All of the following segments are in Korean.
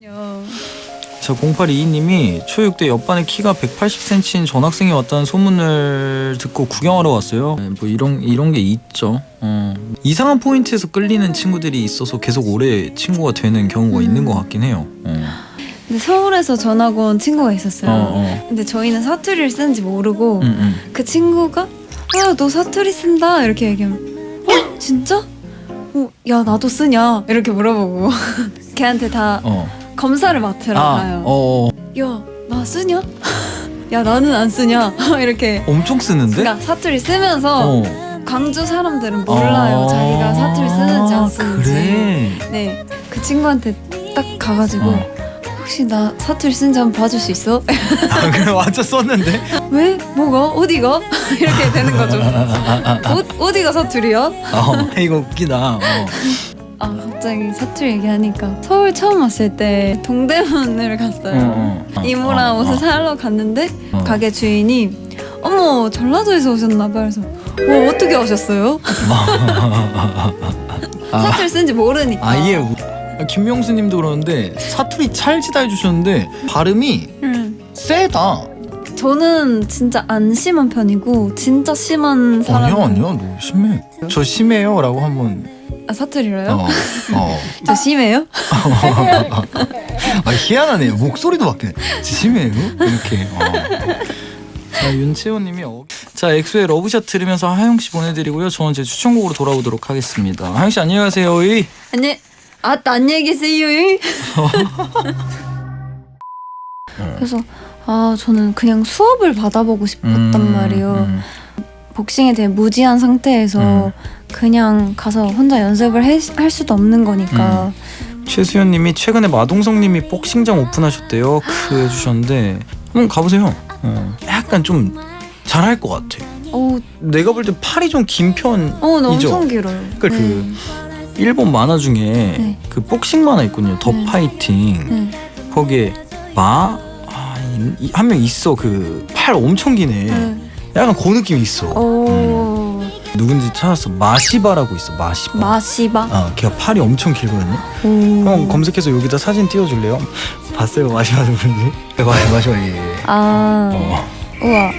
자, 0822님이 초6 때 옆반에 키가 180cm인 전학생이 왔다는 소문을 듣고 구경하러 왔어요. 뭐 이런 게 있죠. 이상한 포인트에서 끌리는 친구들이 있어서 계속 오래 친구가 되는 경우가 있는 것 같긴 해요. 근데 서울에서 전학 온 친구가 있었어요. 근데 저희는 사투리를 쓰는지 모르고 그 친구가 야, 너 사투리 쓴다 이렇게 얘기하면 진짜? 야, 나도 쓰냐? 이렇게 물어보고 걔한테 다 검사를 맡으러 가요. 야, 나 쓰냐? 야, 나는 안 쓰냐? 이렇게 엄청 쓰는데? 그러니까 사투리 쓰면서 광주 사람들은 몰라요. 자기가 사투리 쓰는지 안 쓰는지. 그래? 네, 그 친구한테 딱 가가지고 혹시 나 사투리 쓴지 한번 봐줄 수 있어? 그래, 완전 썼는데? 왜? 뭐가? 어디가? 이렇게 되는 거죠. 어디가 사투리야? 이거 웃기다. 갑자기 사투리 얘기하니까 서울 처음 왔을 때 동대문을 갔어요. 이모랑 옷을 사러 갔는데 가게 주인이 어머, 전라도에서 오셨나 봐. 그래서 어떻게 오셨어요? 사투리 쓴지 모르니까. 아예 김명수님도 그러는데 사투리 찰지다 해주셨는데 발음이 세다. 저는 진짜 안 심한 편이고 진짜 심한 사람. 아니야 너 심해. 저 심해요 라고 한번. 사투리로요? 저 심해요? 희한하네요. 목소리도 바뀌네. 심해요? 이렇게. 자, 윤채호님이 자, 엑소의 러브샷 들으면서 하영씨 보내드리고요. 저는 제 추천곡으로 돌아오도록 하겠습니다. 하영씨 안녕히 가세요. 안녕히 계세요. 그래서 저는 그냥 수업을 받아보고 싶었단 말이에요. 복싱에 대해 무지한 상태에서 그냥 가서 혼자 연습을 할 수도 없는 거니까. 최수연님이 최근에 마동석님이 복싱장 오픈하셨대요. 해주셨는데 한번 가보세요. 약간 좀 잘할 것 같아. 내가 볼 때 팔이 좀 긴 편이죠. 엄청 길어요. 그러니까 일본 만화 중에 그 복싱 만화 있거든요. 더 파이팅. 거기에 한 명 있어. 그 팔 엄청 기네. 약간 그 느낌이 있어. 누군지 찾았어. 마시바라고 있어. 마시바. 걔가 팔이 엄청 길거든요. 형 검색해서 여기다 사진 띄워줄래요? 봤어요? 마시바 누군지? 마시바 예. 우와.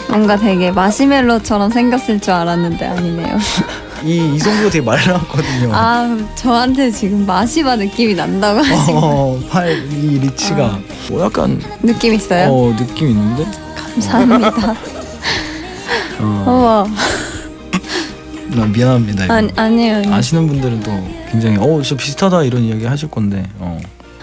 뭔가 되게 마시멜로처럼 생겼을 줄 알았는데 아니네요. 이성구가 되게 말랐거든요. 그럼 저한테 지금 마시바 느낌이 난다고 하시고. 팔 이 리치가 약간 느낌 있어요? 느낌 있는데? 감사합니다. 우와. 미안합니다. 아니에요. 아시는 분들은 또 굉장히 저 비슷하다 이런 이야기 하실 건데.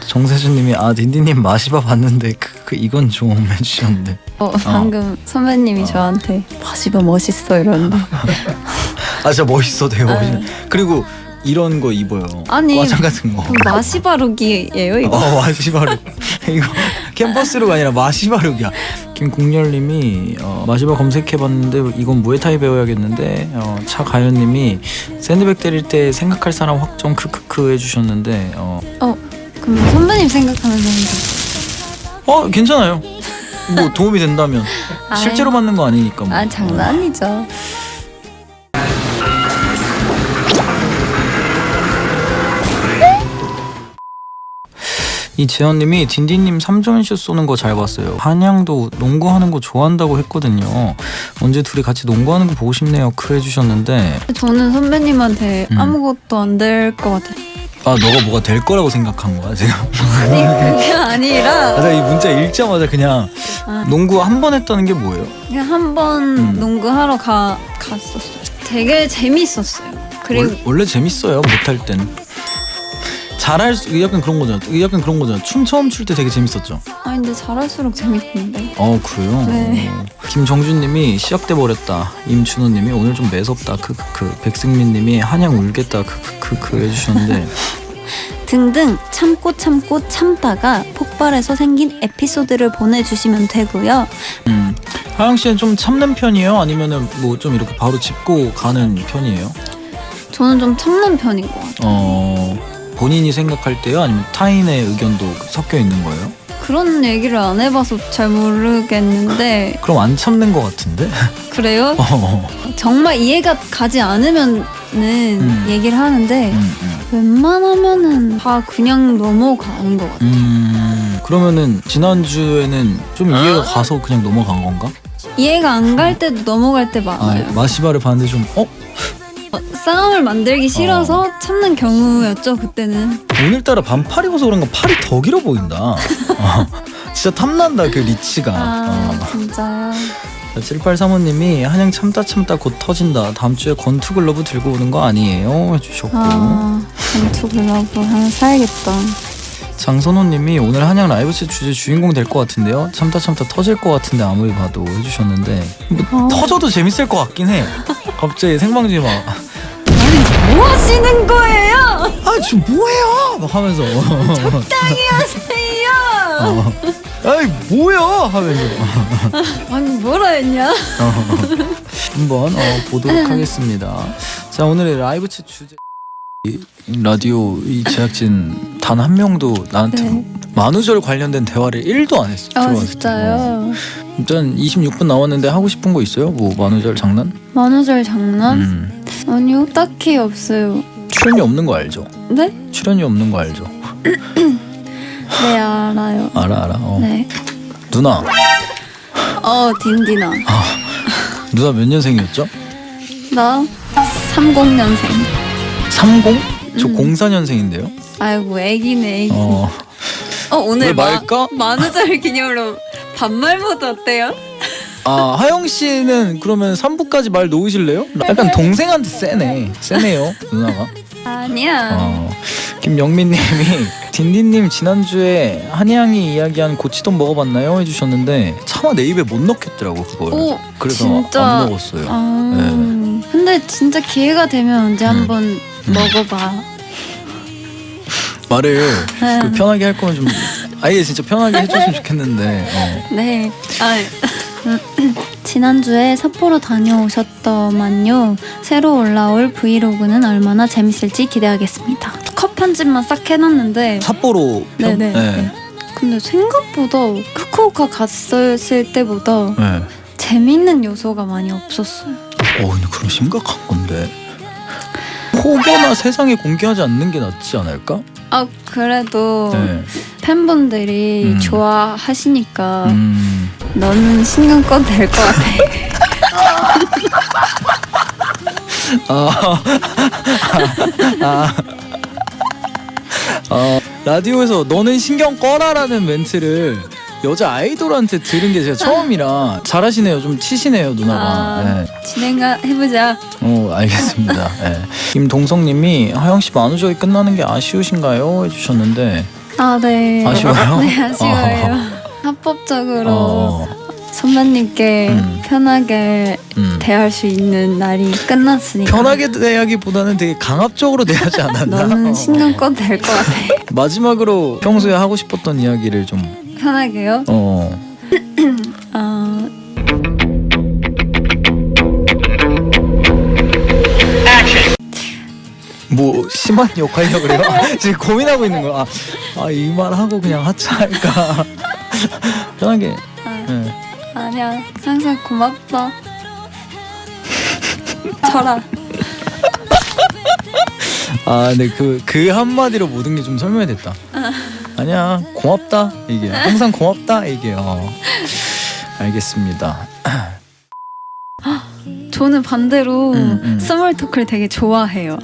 정세준님이 딘디님 마시바 봤는데 이건 좀 해주셨는데. 방금 선배님이 저한테 마시바 멋있어 이러는데. 진짜 멋있어. 되게 멋있어. 그리고 이런 거 입어요. 과장 같은 거. 마시바룩이에요 이거? 마시바룩. 이거 캠퍼스룩 아니라 마시바룩이야. 김국열님이 마시바 검색해봤는데 이건 무에타이 배워야겠는데. 차가연님이 샌드백 때릴 때 생각할 사람 확정 크크크 해주셨는데. 그럼 선배님 생각하면서 괜찮아요. 뭐 도움이 된다면. 실제로 맞는 거 아니니까 뭐. 장난이죠. 이재현님이 딘디님 3점슛 쏘는 거 잘 봤어요. 한양도 농구하는 거 좋아한다고 했거든요. 언제 둘이 같이 농구하는 거 보고 싶네요. 해주셨는데 저는 선배님한테 아무것도 안 될 것 같아요. 너가 뭐가 될 거라고 생각한 거야 지금? 아니 그게 아니라 나 이 문자 읽자마자 그냥 농구 한 번 했다는 게 뭐예요? 그냥 한 번 농구하러 갔었어요. 되게 재밌었어요. 그리고 원래 재밌어요. 못할 땐. 잘할 수 약간 그런 거잖아. 춤 처음 출 때 되게 재밌었죠. 근데 잘할수록 재밌던데. 그래요? 네. 김정준님이 시작돼 버렸다. 임준호님이 오늘 좀 매섭다. 백승민님이 한양 울겠다. 해주셨는데. 등등 참고 참다가 폭발해서 생긴 에피소드를 보내주시면 되고요. 하영 씨는 좀 참는 편이에요? 아니면은 뭐 좀 이렇게 바로 짚고 가는 편이에요? 저는 좀 참는 편인 것 같아요. 본인이 생각할 때요? 아니면 타인의 의견도 섞여 있는 거예요? 그런 얘기를 안 해봐서 잘 모르겠는데. 그럼 안 참는 것 같은데? 그래요? 정말 이해가 가지 않으면 얘기를 하는데 웬만하면은 다 그냥 넘어가는 것 같아요. 그러면은 지난주에는 좀 이해가 가서 그냥 넘어간 건가? 이해가 안 갈 때도 넘어갈 때 많아요. 마시바를 봤는데 좀 싸움을 만들기 싫어서 참는 경우였죠 그때는. 오늘따라 반팔 입어서 그런가 팔이 더 길어 보인다. 진짜 탐난다 그 리치가. 진짜요? 7835님이 한양 참다 곧 터진다. 다음 주에 권투 글러브 들고 오는 거 아니에요? 해주셨고. 권투 글러브 하나 사야겠다. 장선호님이 오늘 한양 라이브치 주제 주인공 될 것 같은데요. 참다 터질 것 같은데 아무리 봐도 해주셨는데 터져도 재밌을 것 같긴 해. 갑자기 생방송이 막 아니 뭐 하시는 거예요? 지금 뭐해요? 막 하면서 적당히 하세요. 아이 뭐야 하면서 아니 뭐라 했냐? 한번 보도록 하겠습니다. 자 오늘의 라이브치 주제 라디오 이 제작진 단 한 명도 나한테 만우절 관련된 대화를 1도 안 했어. 진짜요? 일단 26분 남았는데 하고 싶은 거 있어요? 뭐 만우절 장난? 만우절 장난? 아니요 딱히 없어요. 출연료 없는 거 알죠? 네? 출연료 없는 거 알죠? 네 알아요. 알아. 네. 누나. 딘디나. 누나 몇 년생이었죠? 나 30년생. 30? 저 04년생인데요. 아이고 애기네 애기. 오늘 왜 말까? 만우절 기념으로 반말 모드 어때요? 하영 씨는 그러면 3부까지 말 놓으실래요? 약간 동생한테 세네요 누나가. 아니야. 김영민님이 딘딘님 지난주에 한양이 이야기한 고치돈 먹어봤나요? 해주셨는데 차마 내 입에 못 넣겠더라고 그걸. 그래서 진짜? 안 먹었어요. 네. 근데 진짜 기회가 되면 언제 한번 먹어봐. 말을 그 편하게 할 거면 좀 아예 진짜 편하게 해줬으면 좋겠는데. 네. 지난주에 삿포로 다녀오셨더만요. 새로 올라올 브이로그는 얼마나 재밌을지 기대하겠습니다. 컷 편집만 싹 해놨는데 삿포로 네네. 근데 생각보다 후쿠오카 갔을 때보다 재밌는 요소가 많이 없었어요. 근데 그럼 심각한 건데 혹여나 세상에 공개하지 않는 게 낫지 않을까? 그래도 팬분들이 좋아하시니까 너는 신경 꺼도 될 것 같아. 라디오에서 너는 신경 꺼라라는 멘트를 여자 아이돌한테 들은 게 제가 처음이라 잘하시네요. 좀 치시네요 누나가. 진행해보자. 알겠습니다. 김동성님이 하영씨 만우절이 끝나는 게 아쉬우신가요? 해주셨는데 네. 아쉬워요? 네 아쉬워요. 합법적으로 선배님께 편하게 대할 수 있는 날이 끝났으니까. 편하게 대하기보다는 되게 강압적으로 대하지 않았나? 너는 신경 꺼도 될 것 같아. 마지막으로 평소에 하고 싶었던 이야기를 좀 편하게요? 뭐 심한 역할이라고 그래요? 지금 고민하고 있는 거야. 이 말 하고 그냥 하차할까? 편하게. 아니야 항상 고맙다. 쳐라. 근데 그 한마디로 모든 게 좀 설명이 됐다. 아니야 고맙다 이게 항상 고맙다 이게. 알겠습니다. 저는 반대로 스몰 토크를 되게 좋아해요.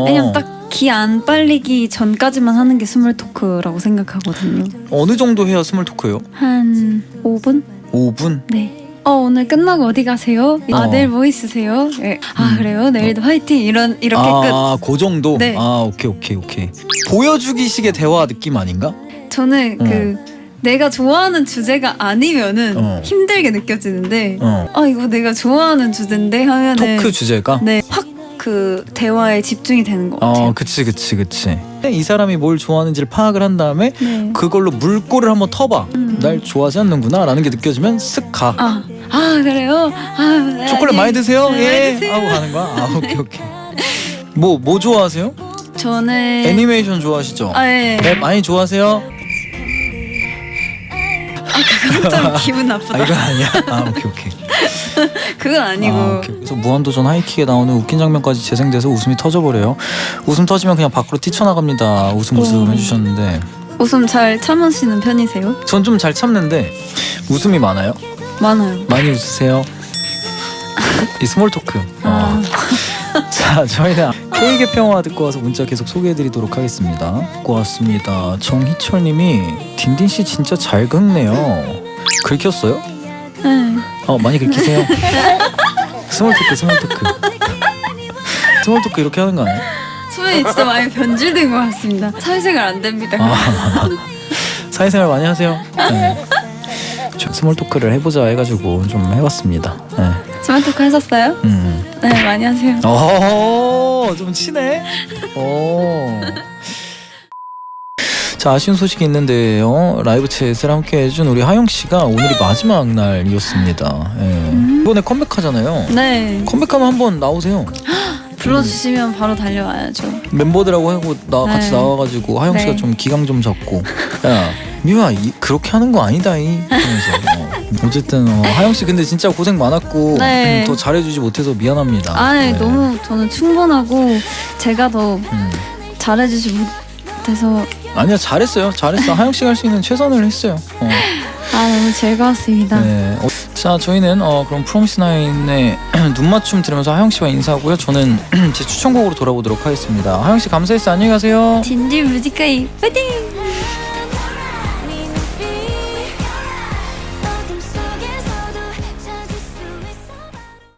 왜냐면 딱 기 안 빨리기 전까지만 하는 게 스몰 토크라고 생각하거든요. 어느 정도 해야 스몰 토크요? 한 5분? 5분? 네. 오늘 끝나고 어디 가세요? 내일 뭐 있으세요? 네. 그래요? 내일도 화이팅! 이렇게 끝. 그 정도? 네. 오케이. 보여주기식의 대화 느낌 아닌가? 저는 내가 좋아하는 주제가 아니면은 힘들게 느껴지는데 이거 내가 좋아하는 주제인데 하면은 토크 주제가? 네. 확 그 대화에 집중이 되는 것 같아요. 그치. 이 사람이 뭘 좋아하는지를 파악을 한 다음에 그걸로 물꼬를 한번 터봐. 날 좋아하지 않는구나 라는 게 느껴지면 쓱 가. 그래요? 네, 초콜릿 많이 드세요? 많이 드세요. 하고 가는 거야? 오케이. 뭐 좋아하세요? 저는 애니메이션 좋아하시죠? 네. 랩 많이 좋아하세요? 그건 좀 기분 나쁘다. 이건 아니야? 오케이. 그건 아니고. 그래서 무한도전 하이킥에 나오는 웃긴 장면까지 재생돼서 웃음이 터져버려요. 웃음 터지면 그냥 밖으로 뛰쳐나갑니다. 웃음 해주셨는데 웃음 잘 참으시는 편이세요? 전 좀 잘 참는데 웃음이 많아요? 많아요. 많이 웃으세요? 이 스몰 토크. 자, 저희는 K개 평화 듣고 와서 문자 계속 소개해드리도록 하겠습니다. 듣고 왔습니다. 정희철님이 딘딘 씨 진짜 잘 긁네요. 긁혔어요? 네. 많이 긁히세요? 스몰 토크 이렇게 하는 거 아니에요? 수면이 진짜 많이 변질된 것 같습니다. 사회생활 안 됩니다. 사회생활 많이 하세요? 네. 스몰 토크를 해보자 해가지고 좀 해봤습니다. 네. 스몰 토크 하셨어요? 네, 많이 하세요. 좀 치네. 자, 아쉬운 소식이 있는데요. 라이브 챗을 함께 해준 우리 하영 씨가 오늘이 마지막 날이었습니다. 네. 이번에 컴백하잖아요. 네. 컴백하면 한번 나오세요. 불러주시면 바로 달려와야죠. 멤버들하고 하고 같이 나와가지고 하영 씨가 좀 기강 좀 잡고, 야 미우야 그렇게 하는 거 아니다 이 하면서 어쨌든 하영 씨 근데 진짜 고생 많았고 더 잘해주지 못해서 미안합니다. 네. 너무 저는 충분하고 제가 더 잘해주지 못해서. 아니야, 잘했어요. 하영 씨가 할 수 있는 최선을 했어요. 너무 즐거웠습니다. 네. 자, 저희는 그럼 프로미스나인의 눈 맞춤 들으면서 하영 씨와 인사하고요. 저는 제 추천곡으로 돌아보도록 하겠습니다. 하영 씨 감사했어요. 안녕히 가세요. 딘딘 뮤직카이 파이팅!